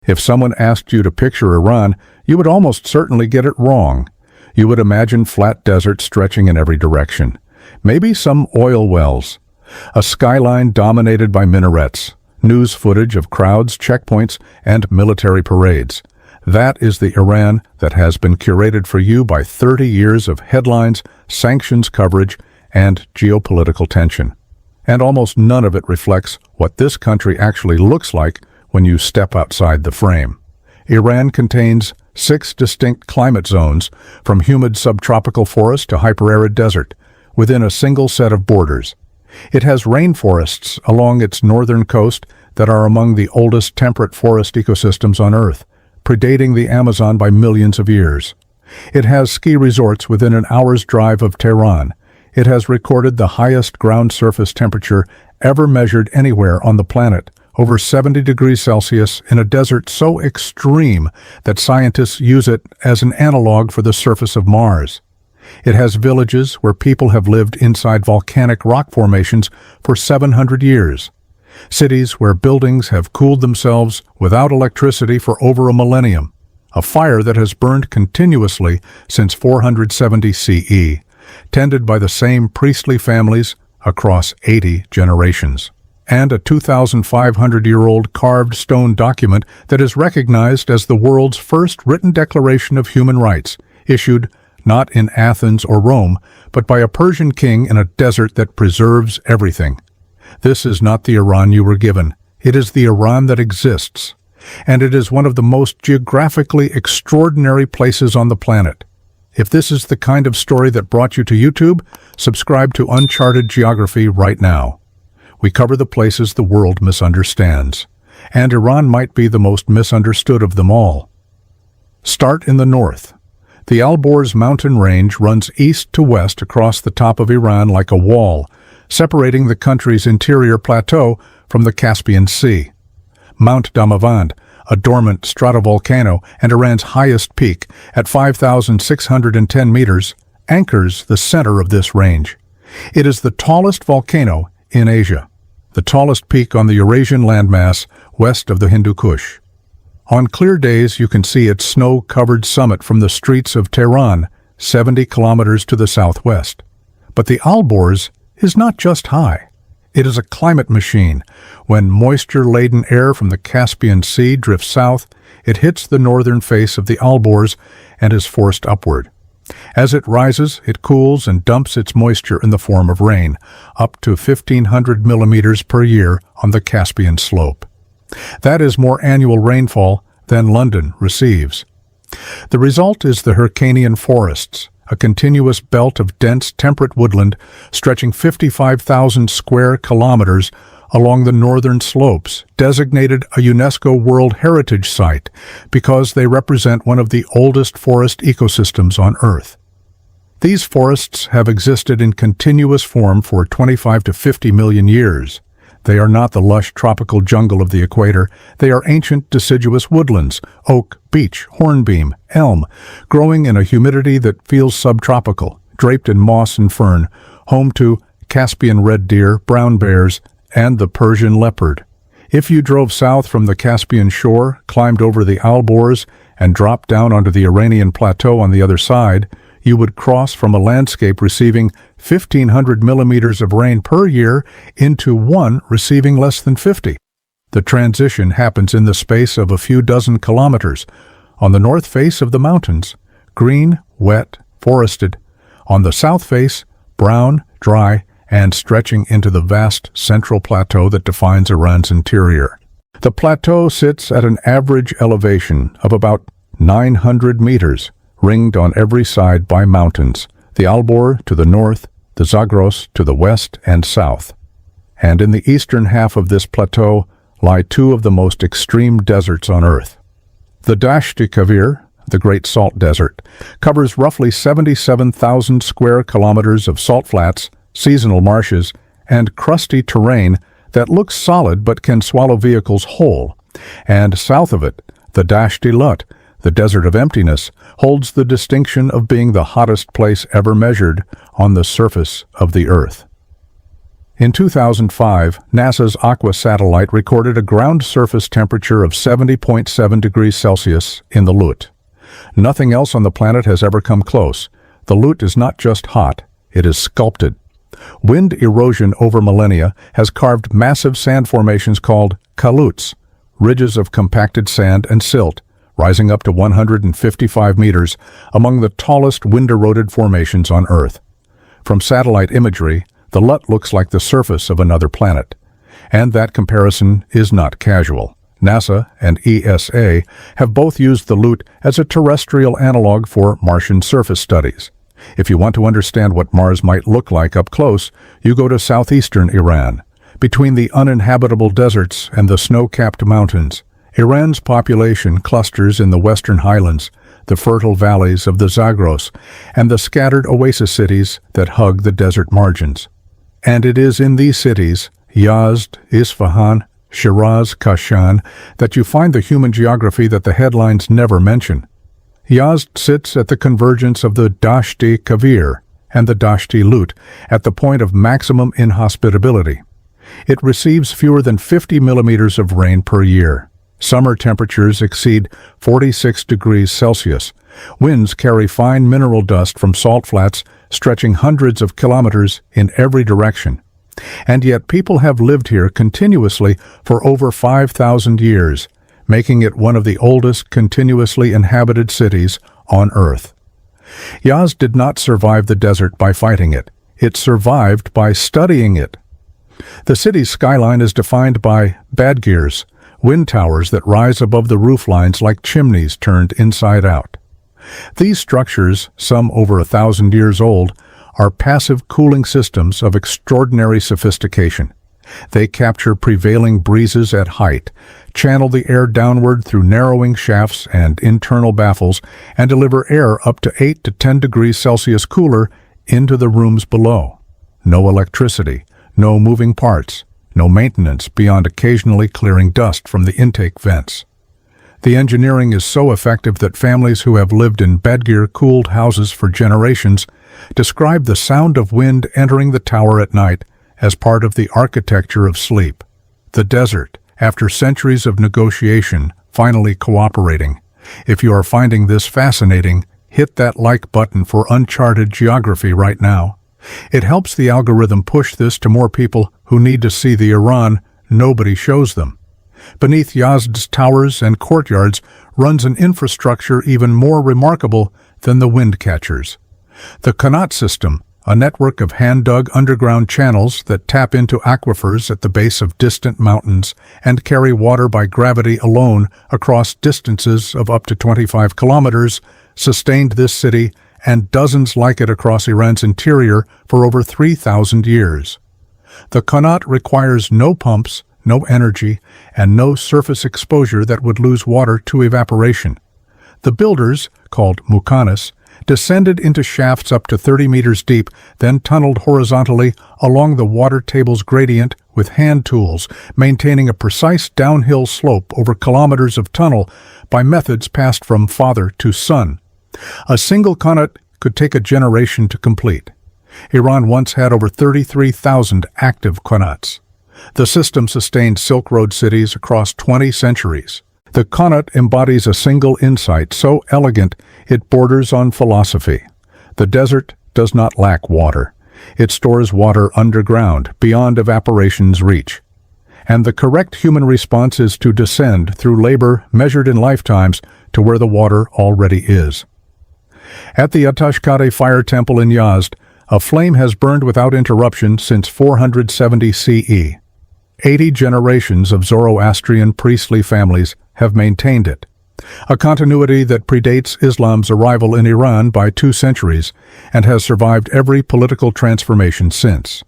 If someone asked you to picture Iran, you would almost certainly get it wrong. You would imagine flat deserts stretching in every direction. Maybe some oil wells. A skyline dominated by minarets. News footage of crowds, checkpoints, and military parades. That is the Iran that has been curated for you by 30 years of headlines, sanctions coverage, and geopolitical tension. And almost none of it reflects what this country actually looks like when you step outside the frame. Iran contains 6 distinct climate zones, from humid subtropical forest to hyperarid desert, within a single set of borders. It has rainforests along its northern coast that are among the oldest temperate forest ecosystems on Earth, predating the Amazon by millions of years. It has ski resorts within an hour's drive of Tehran. It has recorded the highest ground surface temperature ever measured anywhere on the planet, over 70 degrees Celsius in a desert so extreme that scientists use it as an analog for the surface of Mars. It has villages where people have lived inside volcanic rock formations for 700 years. Cities where buildings have cooled themselves without electricity for over a millennium. A fire that has burned continuously since 470 CE, tended by the same priestly families across 80 generations. And a 2,500-year-old carved stone document that is recognized as the world's first written declaration of human rights, issued not in Athens or Rome, but by a Persian king in a desert that preserves everything. This is not the Iran you were given. It is the Iran that exists. And it is one of the most geographically extraordinary places on the planet. If this is the kind of story that brought you to YouTube, subscribe to Uncharted Geography right now. We cover the places the world misunderstands. And Iran might be the most misunderstood of them all. Start in the north. The Alborz mountain range runs east to west across the top of Iran like a wall, separating the country's interior plateau from the Caspian Sea. Mount Damavand, a dormant stratovolcano and Iran's highest peak at 5,610 meters, anchors the center of this range. It is the tallest volcano in Asia, the tallest peak on the Eurasian landmass west of the Hindu Kush. On clear days, you can see its snow-covered summit from the streets of Tehran, 70 kilometers to the southwest. But the Alborz is not just high. It is a climate machine. When moisture-laden air from the Caspian Sea drifts south, it hits the northern face of the Alborz and is forced upward. As it rises, it cools and dumps its moisture in the form of rain, up to 1,500 millimeters per year on the Caspian slope. That is more annual rainfall than London receives. The result is the Hyrcanian forests, a continuous belt of dense temperate woodland stretching 55,000 square kilometers along the northern slopes, designated a UNESCO World Heritage Site because they represent one of the oldest forest ecosystems on Earth. These forests have existed in continuous form for 25 to 50 million years. They are not the lush tropical jungle of the equator. They are ancient deciduous woodlands, oak, beech, hornbeam, elm, growing in a humidity that feels subtropical, draped in moss and fern, home to Caspian red deer, brown bears, and the Persian leopard. If you drove south from the Caspian shore, climbed over the Alborz, and dropped down onto the Iranian plateau on the other side, you would cross from a landscape receiving 1,500 millimeters of rain per year into one receiving less than 50. The transition happens in the space of a few dozen kilometers. On the north face of the mountains, green, wet, forested. On the south face, brown, dry, and stretching into the vast central plateau that defines Iran's interior. The plateau sits at an average elevation of about 900 meters, ringed on every side by mountains, the Alborz to the north, the Zagros to the west and south. And in the eastern half of this plateau lie two of the most extreme deserts on Earth. The Dasht-e Lut, the Great Salt Desert, covers roughly 77,000 square kilometers of salt flats, seasonal marshes, and crusty terrain that looks solid but can swallow vehicles whole. And south of it, the Dasht-e Lut, the Desert of Emptiness, holds the distinction of being the hottest place ever measured on the surface of the Earth. In 2005, NASA's Aqua satellite recorded a ground surface temperature of 70.7 degrees Celsius in the Lut. Nothing else on the planet has ever come close. The Lut is not just hot, it is sculpted. Wind erosion over millennia has carved massive sand formations called kaluts, ridges of compacted sand and silt, rising up to 155 meters, among the tallest wind-eroded formations on Earth. From satellite imagery, the Lut looks like the surface of another planet. And that comparison is not casual. NASA and ESA have both used the Lut as a terrestrial analog for Martian surface studies. If you want to understand what Mars might look like up close, you go to southeastern Iran. Between the uninhabitable deserts and the snow-capped mountains, Iran's population clusters in the western highlands, the fertile valleys of the Zagros, and the scattered oasis cities that hug the desert margins. And it is in these cities, Yazd, Isfahan, Shiraz, Kashan, that you find the human geography that the headlines never mention. Yazd sits at the convergence of the Dasht-e and the Dasht-e Lut, at the point of maximum inhospitability. It receives fewer than 50 millimeters of rain per year. Summer temperatures exceed 46 degrees Celsius. Winds carry fine mineral dust from salt flats stretching hundreds of kilometers in every direction. And yet people have lived here continuously for over 5,000 years, making it one of the oldest continuously inhabited cities on Earth. Yazd did not survive the desert by fighting it. It survived by studying it. The city's skyline is defined by badgirs, wind towers that rise above the roof lines like chimneys turned inside out. These structures, some over 1,000 years old, are passive cooling systems of extraordinary sophistication. They capture prevailing breezes at height, channel the air downward through narrowing shafts and internal baffles, and deliver air up to 8 to 10 degrees Celsius cooler into the rooms below. No electricity, no moving parts, no maintenance beyond occasionally clearing dust from the intake vents. The engineering is so effective that families who have lived in Badgir-cooled houses for generations describe the sound of wind entering the tower at night as part of the architecture of sleep. The desert, after centuries of negotiation, finally cooperating. If you are finding this fascinating, hit that like button for uncharted geography right now. It helps the algorithm push this to more people who need to see the Iran nobody shows them. Beneath Yazd's towers and courtyards runs an infrastructure even more remarkable than the wind catchers. The Qanat system, a network of hand-dug underground channels that tap into aquifers at the base of distant mountains and carry water by gravity alone across distances of up to 25 kilometers, sustained this city and dozens like it across Iran's interior for over 3,000 years. The Qanat requires no pumps, no energy, and no surface exposure that would lose water to evaporation. The builders, called muqannas, descended into shafts up to 30 meters deep, then tunneled horizontally along the water table's gradient with hand tools, maintaining a precise downhill slope over kilometers of tunnel by methods passed from father to son. A single Qanat could take a generation to complete. Iran once had over 33,000 active Qanats. The system sustained Silk Road cities across 20 centuries. The Qanat embodies a single insight so elegant it borders on philosophy. The desert does not lack water. It stores water underground, beyond evaporation's reach. And the correct human response is to descend through labor measured in lifetimes to where the water already is. At the Atashkade fire temple in Yazd, a flame has burned without interruption since 470 CE. 80 generations of Zoroastrian priestly families have maintained it, a continuity that predates Islam's arrival in Iran by 2 centuries and has survived every political transformation since.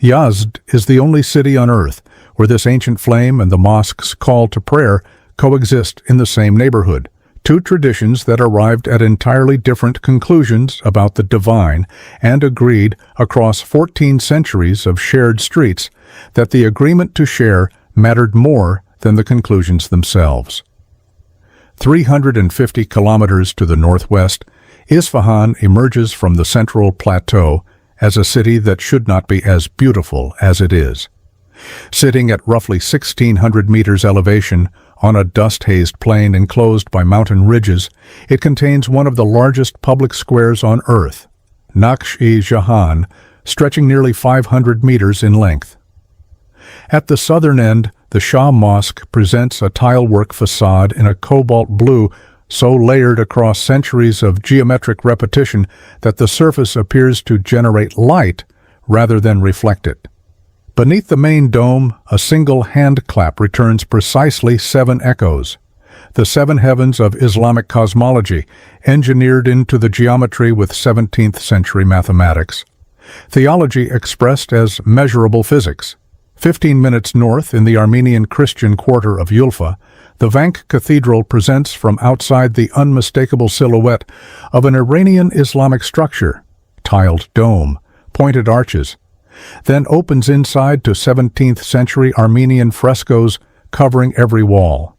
Yazd is the only city on earth where this ancient flame and the mosque's call to prayer coexist in the same neighborhood, 2 traditions that arrived at entirely different conclusions about the divine and agreed across 14 centuries of shared streets that the agreement to share mattered more than the conclusions themselves. 350 kilometers to the northwest, Isfahan emerges from the central plateau as a city that should not be as beautiful as it is. Sitting at roughly 1,600 meters elevation on a dust-hazed plain enclosed by mountain ridges, it contains one of the largest public squares on Earth, Naqsh-e stretching nearly 500 meters in length. At the southern end, the Shah Mosque presents a tilework facade in a cobalt blue so layered across centuries of geometric repetition that the surface appears to generate light rather than reflect it. Beneath the main dome, a single hand clap returns precisely 7 echoes. The 7 heavens of Islamic cosmology, engineered into the geometry with 17th century mathematics. Theology expressed as measurable physics. 15 minutes north in the Armenian Christian quarter of Ulfa, the Vank Cathedral presents from outside the unmistakable silhouette of an Iranian Islamic structure, tiled dome, pointed arches, then opens inside to 17th century Armenian frescoes covering every wall.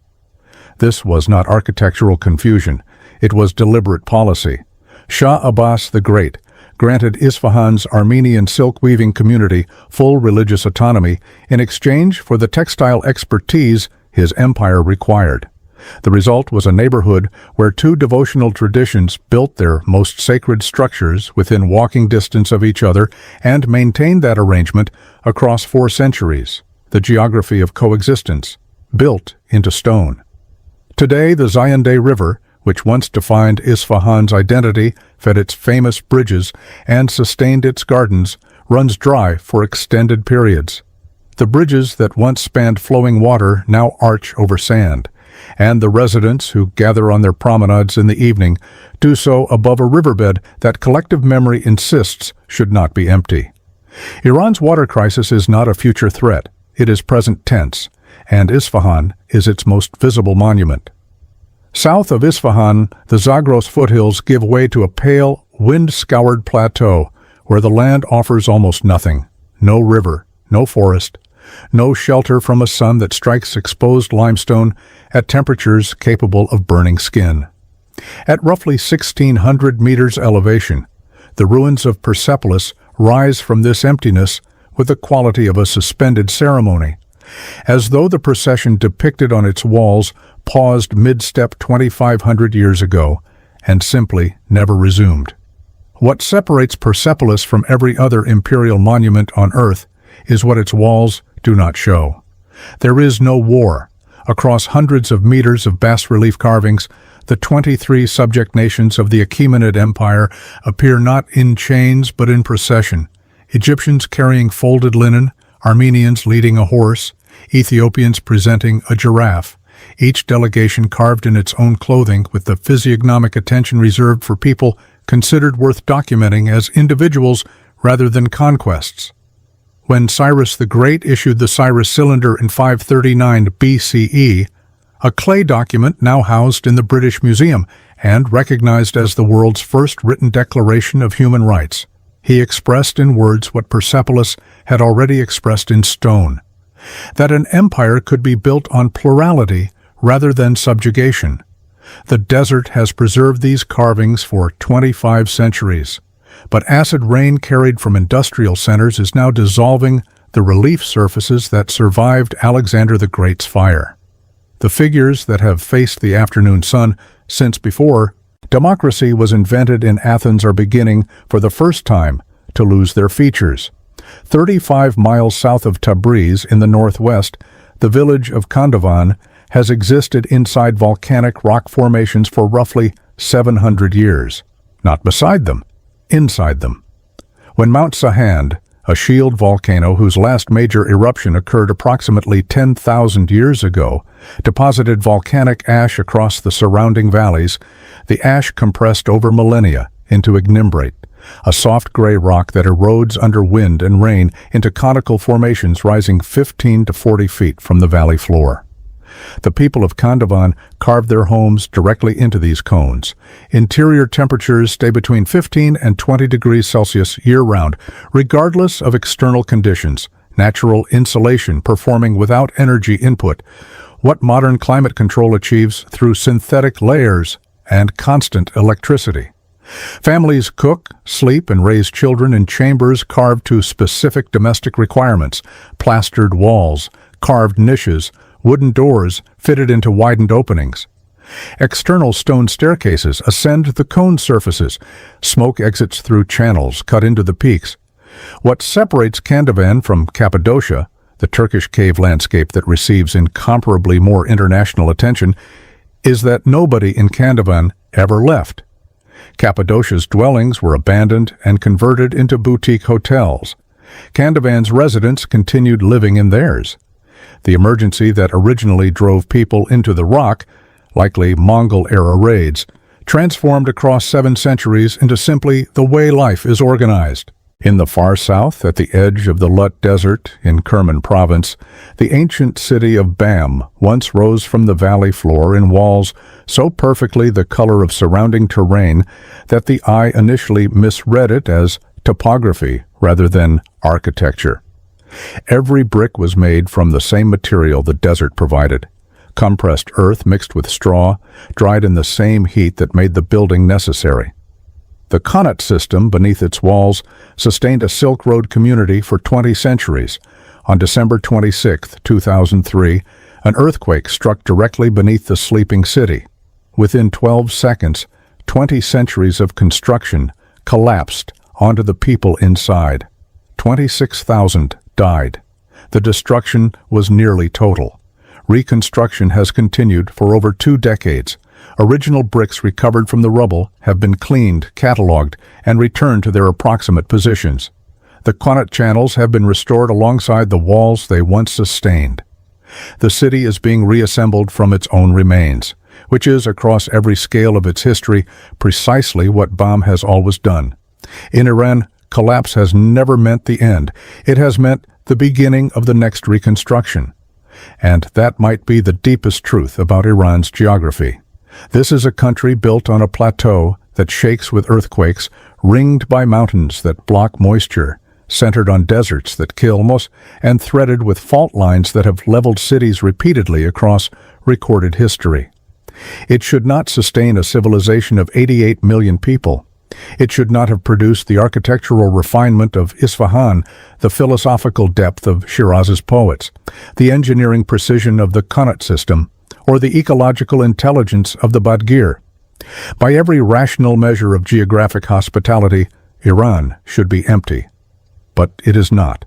This was not architectural confusion, it was deliberate policy. Shah Abbas the Great granted Isfahan's Armenian silk-weaving community full religious autonomy in exchange for the textile expertise his empire required. The result was a neighborhood where 2 devotional traditions built their most sacred structures within walking distance of each other and maintained that arrangement across 4 centuries, the geography of coexistence, built into stone. Today, the Zayandeh River, which once defined Isfahan's identity, fed its famous bridges, and sustained its gardens, runs dry for extended periods. The bridges that once spanned flowing water now arch over sand, and the residents who gather on their promenades in the evening do so above a riverbed that collective memory insists should not be empty. Iran's water crisis is not a future threat, it is present tense, and Isfahan is its most visible monument. South of Isfahan, the Zagros foothills give way to a pale, wind-scoured plateau where the land offers almost nothing. No river, no forest, no shelter from a sun that strikes exposed limestone at temperatures capable of burning skin. At roughly 1,600 meters elevation, the ruins of Persepolis rise from this emptiness with the quality of a suspended ceremony, as though the procession depicted on its walls paused mid-step 2,500 years ago and simply never resumed. What separates Persepolis from every other imperial monument on Earth is what its walls do not show. There is no war. Across hundreds of meters of bas-relief carvings, the 23 subject nations of the Achaemenid Empire appear not in chains but in procession, Egyptians carrying folded linen, Armenians leading a horse, Ethiopians presenting a giraffe, each delegation carved in its own clothing with the physiognomic attention reserved for people considered worth documenting as individuals rather than conquests. When Cyrus the Great issued the Cyrus Cylinder in 539 BCE, a clay document now housed in the British Museum and recognized as the world's first written declaration of human rights, he expressed in words what Persepolis had already expressed in stone, that an empire could be built on plurality rather than subjugation. The desert has preserved these carvings for 25 centuries, but acid rain carried from industrial centers is now dissolving the relief surfaces that survived Alexander the Great's fire. The figures that have faced the afternoon sun since before democracy was invented in Athens are beginning, for the first time, to lose their features. 35 miles south of Tabriz in the northwest, the village of Kandovan has existed inside volcanic rock formations for roughly 700 years. Not beside them, inside them. When Mount Sahand, a shield volcano whose last major eruption occurred approximately 10,000 years ago, deposited volcanic ash across the surrounding valleys, the ash compressed over millennia into ignimbrate, a soft gray rock that erodes under wind and rain into conical formations rising 15 to 40 feet from the valley floor. The people of Kandovan carved their homes directly into these cones. Interior temperatures stay between 15 and 20 degrees Celsius year-round, regardless of external conditions, natural insulation performing without energy input, what modern climate control achieves through synthetic layers and constant electricity. Families cook, sleep, and raise children in chambers carved to specific domestic requirements: plastered walls, carved niches, wooden doors fitted into widened openings. External stone staircases ascend the cone surfaces. Smoke exits through channels cut into the peaks. What separates Kandovan from Cappadocia, the Turkish cave landscape that receives incomparably more international attention, is that nobody in Kandovan ever left. Cappadocia's dwellings were abandoned and converted into boutique hotels. Kandovan's residents continued living in theirs. The emergency that originally drove people into the rock, likely Mongol-era raids, transformed across 7 centuries into simply the way life is organized. In the far south, at the edge of the Lut Desert in Kerman Province, the ancient city of Bam once rose from the valley floor in walls so perfectly the color of surrounding terrain that the eye initially misread it as topography rather than architecture. Every brick was made from the same material the desert provided: compressed earth mixed with straw, dried in the same heat that made the building necessary. The Qanat system beneath its walls sustained a Silk Road community for 20 centuries. On December 26, 2003, an earthquake struck directly beneath the sleeping city. Within 12 seconds, 20 centuries of construction collapsed onto the people inside. 26,000 died. The destruction was nearly total. Reconstruction has continued for over 2 decades. Original bricks recovered from the rubble have been cleaned, catalogued, and returned to their approximate positions. The Qanat channels have been restored alongside the walls they once sustained. The city is being reassembled from its own remains, which is, across every scale of its history, precisely what Bam has always done. In Iran, collapse has never meant the end. It has meant the beginning of the next reconstruction. And that might be the deepest truth about Iran's geography. This is a country built on a plateau that shakes with earthquakes, ringed by mountains that block moisture, centered on deserts that kill and threaded with fault lines that have leveled cities repeatedly across recorded history. It should not sustain a civilization of 88 million people. It should not have produced the architectural refinement of Isfahan, the philosophical depth of Shiraz's poets, the engineering precision of the Qanat system, or the ecological intelligence of the Badgir. By every rational measure of geographic hospitality, Iran should be empty. But it is not.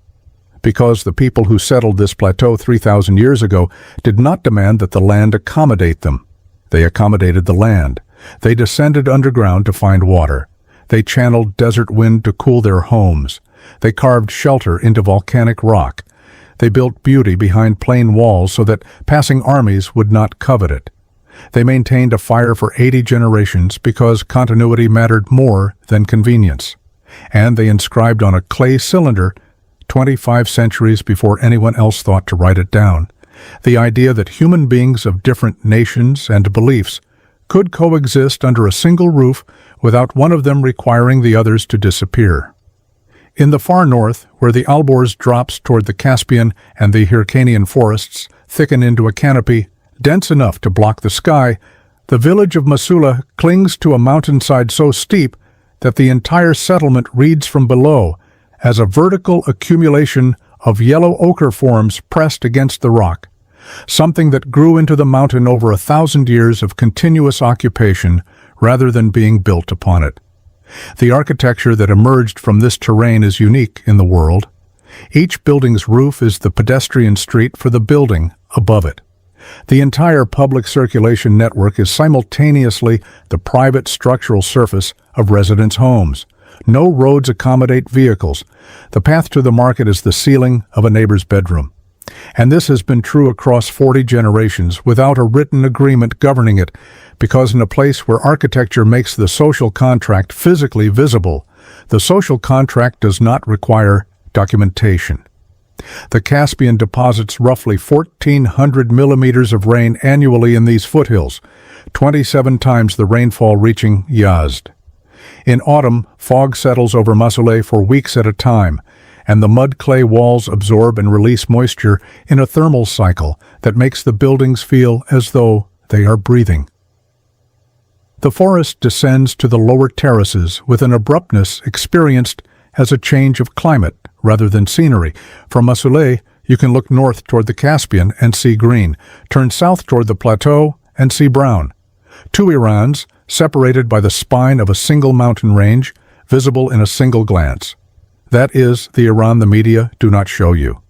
Because the people who settled this plateau 3,000 years ago did not demand that the land accommodate them. They accommodated the land. They descended underground to find water. They channeled desert wind to cool their homes. They carved shelter into volcanic rock. They built beauty behind plain walls so that passing armies would not covet it. They maintained a fire for 80 generations because continuity mattered more than convenience. And they inscribed on a clay cylinder, 25 centuries before anyone else thought to write it down, the idea that human beings of different nations and beliefs could coexist under a single roof without one of them requiring the others to disappear. In the far north, where the Alborz drops toward the Caspian and the Hyrcanian forests thicken into a canopy dense enough to block the sky, the village of Masuleh clings to a mountainside so steep that the entire settlement reads from below as a vertical accumulation of yellow ochre forms pressed against the rock, something that grew into the mountain over 1,000 years of continuous occupation rather than being built upon it. The architecture that emerged from this terrain is unique in the world. Each building's roof is the pedestrian street for the building above it. The entire public circulation network is simultaneously the private structural surface of residents' homes. No roads accommodate vehicles. The path to the market is the ceiling of a neighbor's bedroom. And this has been true across 40 generations without a written agreement governing it, because in a place where architecture makes the social contract physically visible, the social contract does not require documentation. The Caspian deposits roughly 1,400 millimeters of rain annually in these foothills, 27 times the rainfall reaching Yazd. In autumn, fog settles over Masuleh for weeks at a time, and the mud-clay walls absorb and release moisture in a thermal cycle that makes the buildings feel as though they are breathing. The forest descends to the lower terraces with an abruptness experienced as a change of climate rather than scenery. From Masuleh, you can look north toward the Caspian and see green, turn south toward the plateau and see brown. Two Irans, separated by the spine of a single mountain range, visible in a single glance. That is the Iran the media do not show you.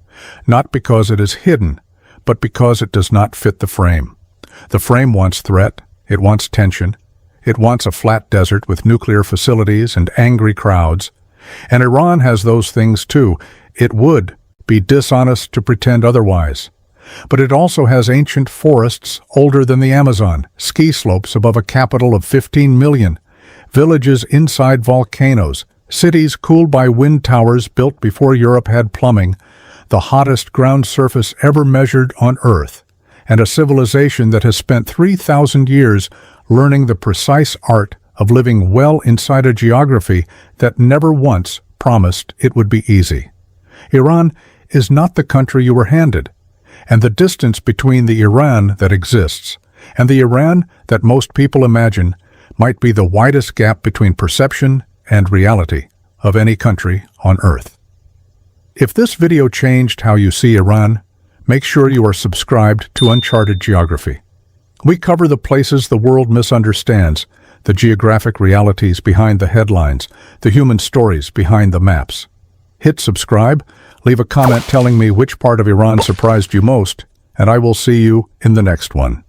Not because it is hidden, but because it does not fit the frame. The frame wants threat, it wants tension, it wants a flat desert with nuclear facilities and angry crowds. And Iran has those things too. It would be dishonest to pretend otherwise. But it also has ancient forests older than the Amazon, ski slopes above a capital of 15 million, villages inside volcanoes, cities cooled by wind towers built before Europe had plumbing, the hottest ground surface ever measured on Earth, and a civilization that has spent 3,000 years learning the precise art of living well inside a geography that never once promised it would be easy. Iran is not the country you were handed, and the distance between the Iran that exists and the Iran that most people imagine might be the widest gap between perception and reality of any country on Earth. If this video changed how you see Iran, make sure you are subscribed to Uncharted Geography. We cover the places the world misunderstands, the geographic realities behind the headlines, the human stories behind the maps. Hit subscribe, leave a comment telling me which part of Iran surprised you most, and I will see you in the next one.